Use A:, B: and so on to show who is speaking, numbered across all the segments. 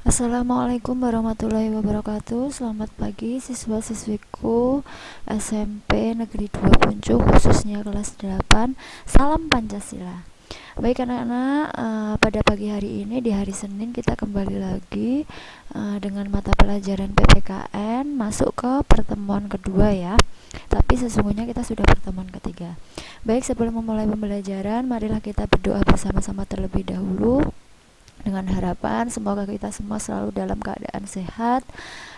A: Assalamualaikum warahmatullahi wabarakatuh. Selamat pagi siswa-siswiku SMP Negeri 2 Puncuk, khususnya kelas 8. Salam Pancasila. Baik anak-anak, pada pagi hari ini di hari Senin kita kembali lagi dengan mata pelajaran PPKN masuk ke pertemuan kedua ya. Tapi sesungguhnya kita sudah pertemuan ketiga. Baik, sebelum memulai pembelajaran, marilah kita berdoa bersama-sama terlebih dahulu, dengan harapan semoga kita semua selalu dalam keadaan sehat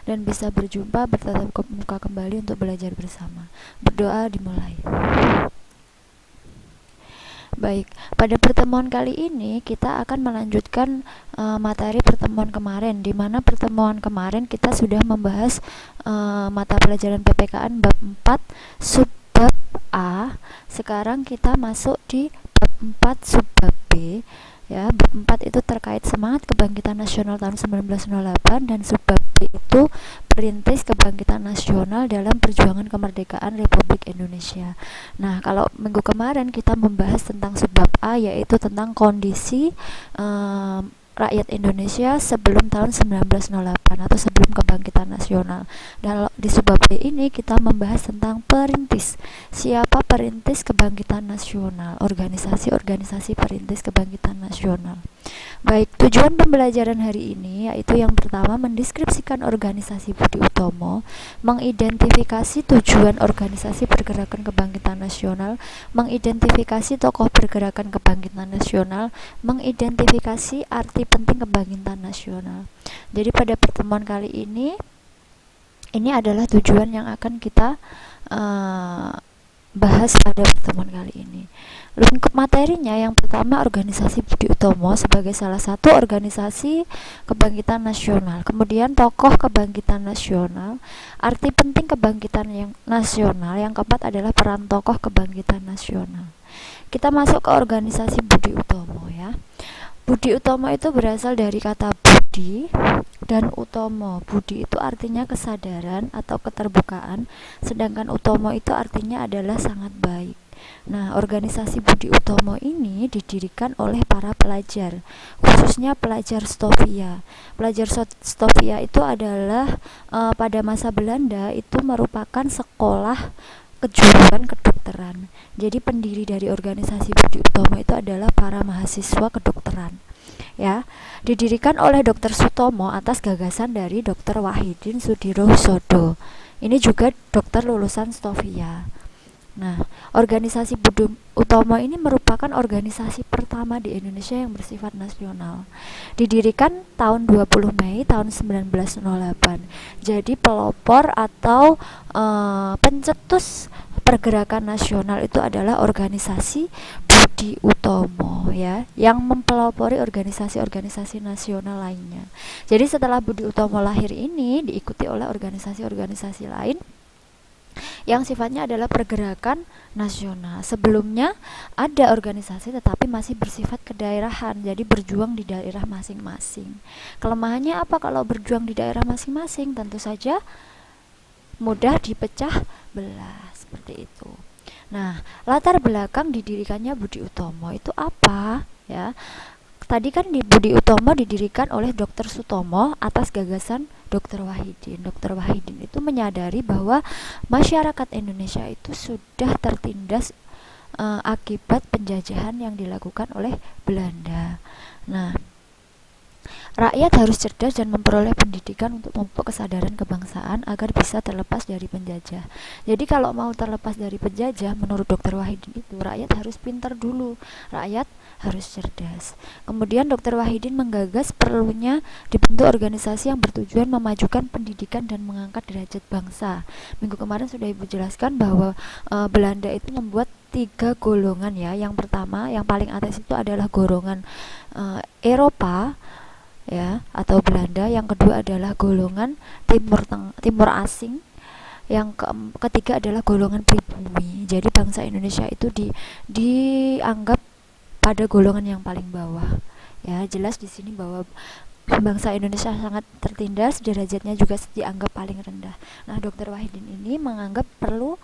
A: dan bisa berjumpa bertatap muka kembali untuk belajar bersama. Berdoa dimulai. Baik, pada pertemuan kali ini kita akan melanjutkan materi pertemuan kemarin, di mana pertemuan kemarin kita sudah membahas mata pelajaran PPKN bab 4 subbab A. Sekarang kita masuk di bab 4 subbab B. Ya, bab 4 itu terkait semangat kebangkitan nasional tahun 1908 dan subbab B itu perintis kebangkitan nasional dalam perjuangan kemerdekaan Republik Indonesia. Nah, kalau minggu kemarin kita membahas tentang subbab A, yaitu tentang kondisi rakyat Indonesia sebelum tahun 1908 atau sebelum kebangkitan nasional. Dan di subbab B ini kita membahas tentang perintis. Siapa perintis kebangkitan nasional? Organisasi-organisasi perintis kebangkitan nasional. Baik, tujuan pembelajaran hari ini yaitu yang pertama mendeskripsikan organisasi Budi Utomo, mengidentifikasi tujuan organisasi pergerakan kebangkitan nasional, mengidentifikasi tokoh pergerakan kebangkitan nasional, mengidentifikasi arti penting kebangkitan nasional. Jadi pada pertemuan kali ini adalah tujuan yang akan kita bahas pada pertemuan kali ini. Lingkup materinya yang pertama organisasi Budi Utomo sebagai salah satu organisasi kebangkitan nasional. Kemudian tokoh kebangkitan nasional, arti penting kebangkitan yang nasional. Yang keempat adalah peran tokoh kebangkitan nasional. Kita masuk ke organisasi Budi Utomo ya. Budi Utomo itu berasal dari kata budi dan utomo. Budi itu artinya kesadaran atau keterbukaan, sedangkan utomo itu artinya adalah sangat baik. Nah, organisasi Budi Utomo ini didirikan oleh para pelajar, khususnya pelajar Stovia. Pelajar Stovia itu adalah pada masa Belanda itu merupakan sekolah kejuruan kedokteran. Jadi pendiri dari organisasi Budi Utomo itu adalah para mahasiswa kedokteran. Ya, didirikan oleh Dr. Sutomo atas gagasan dari Dr. Wahidin Sudirohusodo. Ini juga dokter lulusan Stovia. Nah, organisasi Budi Utomo ini merupakan organisasi pertama di Indonesia yang bersifat nasional. Didirikan tahun 20 Mei tahun 1908. Jadi pelopor atau pencetus pergerakan nasional itu adalah organisasi Budi Utomo ya, yang mempelopori organisasi-organisasi nasional lainnya. Jadi setelah Budi Utomo lahir ini diikuti oleh organisasi-organisasi lain yang sifatnya adalah pergerakan nasional. Sebelumnya ada organisasi tetapi masih bersifat kedaerahan, jadi berjuang di daerah masing-masing. Kelemahannya apa kalau berjuang di daerah masing-masing? Tentu saja mudah dipecah belah, seperti itu. Nah, latar belakang didirikannya Budi Utomo itu apa ya? Tadi kan di Budi Utomo didirikan oleh Dr. Sutomo atas gagasan Dr. Wahidin. Dr. Wahidin itu menyadari bahwa masyarakat Indonesia itu sudah tertindas akibat penjajahan yang dilakukan oleh Belanda. Nah, rakyat harus cerdas dan memperoleh pendidikan untuk memupuk kesadaran kebangsaan agar bisa terlepas dari penjajah. Jadi kalau mau terlepas dari penjajah, menurut Dr. Wahidin itu rakyat harus pintar dulu, rakyat harus cerdas. Kemudian Dr. Wahidin menggagas perlunya dibentuk organisasi yang bertujuan memajukan pendidikan dan mengangkat derajat bangsa. Minggu kemarin sudah Ibu jelaskan bahwa Belanda itu membuat 3 golongan ya. Yang pertama, yang paling atas itu adalah golongan Eropa ya atau Belanda. Yang kedua adalah golongan timur asing. Yang ketiga adalah golongan pribumi. Jadi bangsa Indonesia itu dianggap pada golongan yang paling bawah. Ya, jelas di sini bahwa bangsa Indonesia sangat tertindas, derajatnya juga dianggap paling rendah. Nah, Dr. Wahidin ini menganggap perlu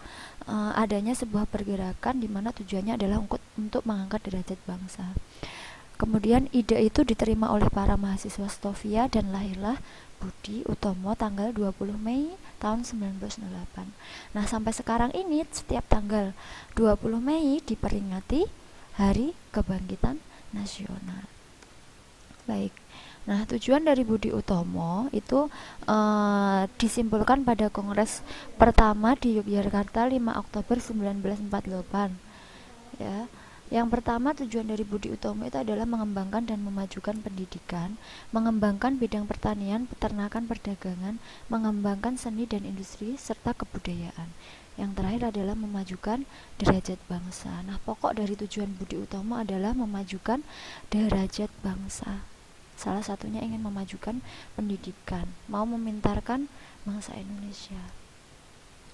A: adanya sebuah pergerakan di mana tujuannya adalah untuk mengangkat derajat bangsa. Kemudian ide itu diterima oleh para mahasiswa Stovia dan lahirlah Budi Utomo tanggal 20 Mei tahun 1908. Nah, sampai sekarang ini setiap tanggal 20 Mei diperingati Hari Kebangkitan Nasional. Baik. Nah, tujuan dari Budi Utomo itu disimpulkan pada Kongres pertama di Yogyakarta 5 Oktober 1948. Ya. Yang pertama, tujuan dari Budi Utomo itu adalah mengembangkan dan memajukan pendidikan, mengembangkan bidang pertanian, peternakan, perdagangan, mengembangkan seni dan industri, serta kebudayaan. Yang terakhir adalah memajukan derajat bangsa. Nah, pokok dari tujuan Budi Utomo adalah memajukan derajat bangsa. Salah satunya ingin memajukan pendidikan, mau memintarkan bangsa Indonesia.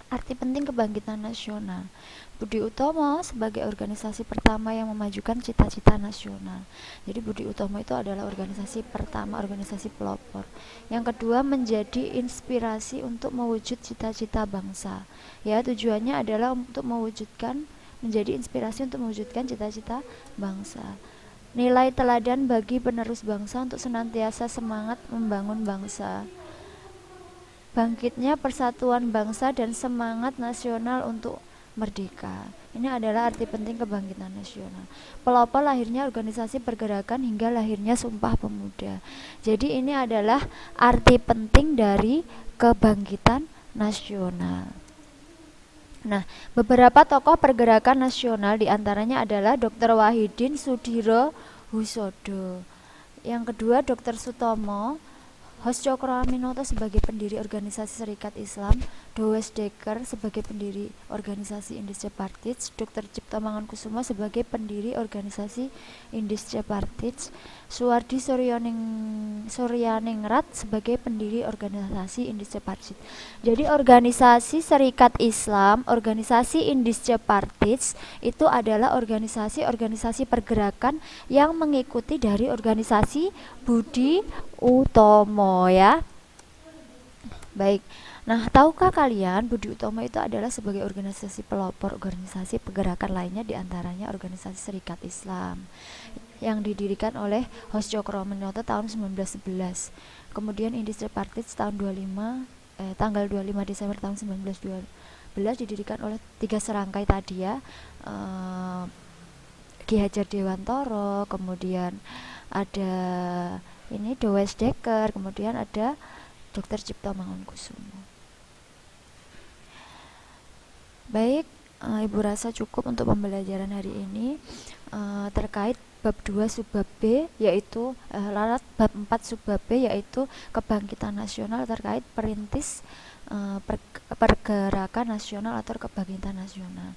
A: Arti penting kebangkitan nasional. Budi Utomo sebagai organisasi pertama yang memajukan cita-cita nasional. Jadi Budi Utomo itu adalah organisasi pertama, organisasi pelopor. Yang kedua, menjadi inspirasi untuk mewujud cita-cita bangsa. Ya, tujuannya adalah untuk mewujudkan, menjadi inspirasi untuk mewujudkan cita-cita bangsa. Nilai teladan bagi penerus bangsa untuk senantiasa semangat membangun bangsa. Bangkitnya persatuan bangsa dan semangat nasional untuk merdeka. Ini adalah arti penting kebangkitan nasional. Pelopor lahirnya organisasi pergerakan hingga lahirnya Sumpah Pemuda. Jadi ini adalah arti penting dari kebangkitan nasional. Nah, beberapa tokoh pergerakan nasional diantaranya adalah Dr. Wahidin Sudirohusodo. Yang kedua, Dr. Sutomo Hoscokroaminoto sebagai pendiri organisasi Serikat Islam, Dowes Dekker sebagai pendiri organisasi Indische Partij, Dr. Cipto Mangunkusumo sebagai pendiri organisasi Indische Partij, Suwardi Suryaningrat sebagai pendiri organisasi Indische Partij. Jadi organisasi Serikat Islam, organisasi Indische Partij itu adalah organisasi-organisasi pergerakan yang mengikuti dari organisasi Budi Utomo, ya. Baik. Nah, tahukah kalian Budi Utomo itu adalah sebagai organisasi pelopor organisasi pergerakan lainnya, diantaranya organisasi Serikat Islam yang didirikan oleh Hoscokroaminoto tahun 1911. Kemudian Indische Partij tahun 25 tanggal 25 Desember tahun 1912 didirikan oleh 3 serangkai tadi, ya. Ki Hajar Dewantoro, kemudian ada ini Dowes Dekker, kemudian ada Dr. Cipto Mangunkusumo. Baik, Ibu rasa cukup untuk pembelajaran hari ini terkait bab 2 subbab B, yaitu lalat bab 4 subbab B, yaitu kebangkitan nasional terkait perintis pergerakan nasional atau kebangkitan nasional.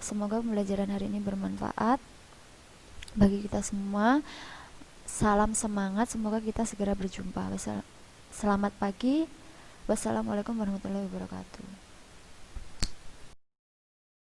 A: Semoga pembelajaran hari ini bermanfaat bagi kita semua. Salam semangat, semoga kita segera berjumpa. Selamat pagi. Wassalamualaikum warahmatullahi wabarakatuh.